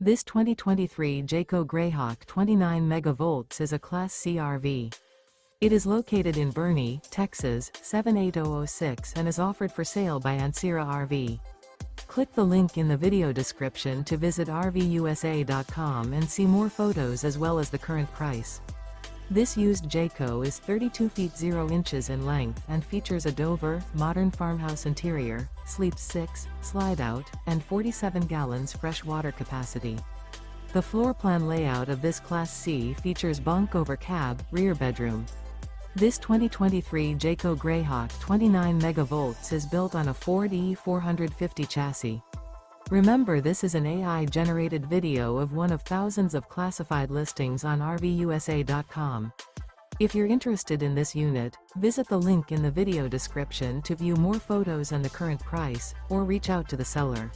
This 2023 Jayco Greyhawk 29MV is a Class C RV. It is located in Boerne, Texas, 78006 and is offered for sale by Ancira RV. Click the link in the video description to visit RVUSA.com and see more photos as well as the current price. This used Jayco is 32 feet 0 inches in length and features a Dover, modern farmhouse interior, sleeps 6, slide-out, and 47 gallons fresh water capacity. The floor plan layout of this Class C features bunk over cab, rear bedroom. This 2023 Jayco Greyhawk 29MV is built on a Ford E450 chassis. Remember, this is an AI-generated video of one of thousands of classified listings on RVUSA.com. If you're interested in this unit, visit the link in the video description to view more photos and the current price, or reach out to the seller.